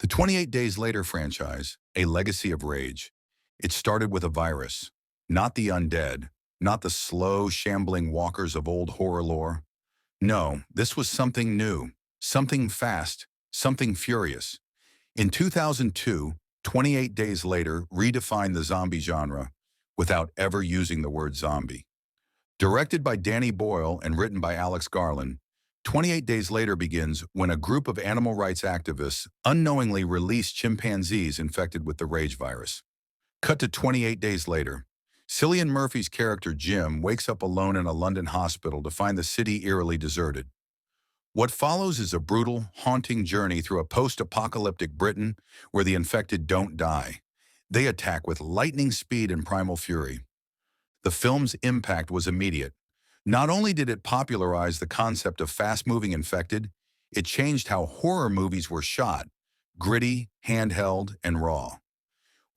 The 28 Days Later franchise, a legacy of rage. It started with a virus, not the undead, not the slow, shambling walkers of old horror lore. No, this was something new, something fast, something furious. In 2002, 28 Days Later redefined the zombie genre without ever using the word zombie. Directed by Danny Boyle and written by Garland, 28 Days Later begins when a group of animal rights activists unknowingly release chimpanzees infected with the rage virus. Cut to 28 days later. Cillian Murphy's character Jim wakes up alone in a London hospital to find the city eerily deserted. What follows is a brutal, haunting journey through a post-apocalyptic Britain where the infected don't die. They attack with lightning speed and primal fury. The film's impact was immediate. Not only did it popularize the concept of fast-moving infected, it changed how horror movies were shot, gritty, handheld, and raw.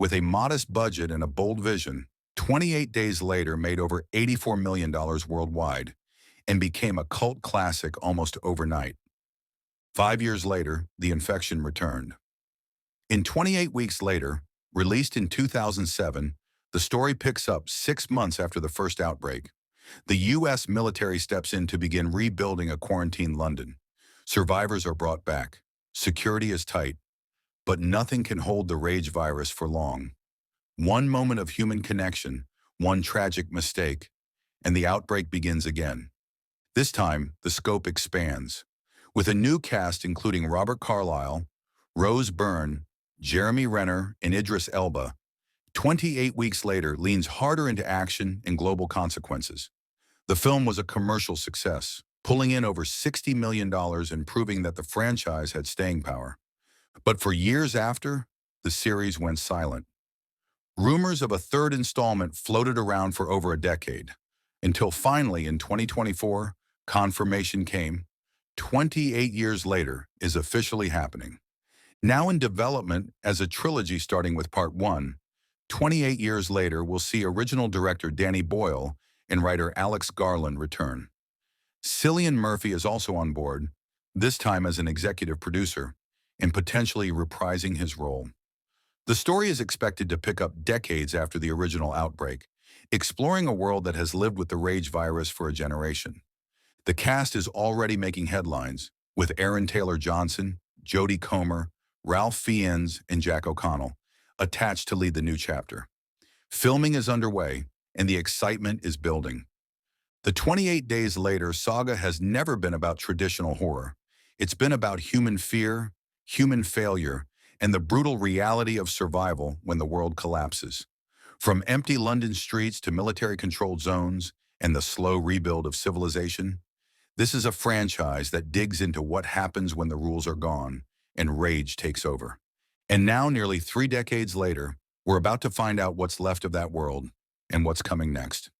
With a modest budget and a bold vision, 28 Days Later made over $84 million worldwide and became a cult classic almost overnight. 5 years later, the infection returned. In 28 Weeks Later, released in 2007, the story picks up 6 months after the first outbreak. The U.S. military steps in to begin rebuilding a quarantined London. Survivors are brought back. Security is tight. But nothing can hold the rage virus for long. One moment of human connection, one tragic mistake, and the outbreak begins again. This time, the scope expands. With a new cast including Robert Carlyle, Rose Byrne, Jeremy Renner, and Idris Elba, 28 Weeks Later leans harder into action and global consequences. The film was a commercial success, pulling in over $60 million and proving that the franchise had staying power. But for years after, the series went silent. Rumors of a third installment floated around for over a decade, until finally in 2024, confirmation came. 28 years later is officially happening. Now in development as a trilogy starting with Part 1, 28 years later will see original director Danny Boyle and writer Garland return. Cillian Murphy is also on board, this time as an executive producer, and potentially reprising his role. The story is expected to pick up decades after the original outbreak, exploring a world that has lived with the rage virus for a generation. The cast is already making headlines, with Aaron Taylor-Johnson, Jodie Comer, Ralph Fiennes, and Jack O'Connell attached to lead the new chapter. Filming is underway, and the excitement is building. The 28 Days Later saga has never been about traditional horror. It's been about human fear, human failure, and the brutal reality of survival when the world collapses. From empty London streets to military-controlled zones and the slow rebuild of civilization, this is a franchise that digs into what happens when the rules are gone and rage takes over. And now, nearly 3 decades later, we're about to find out what's left of that world and what's coming next.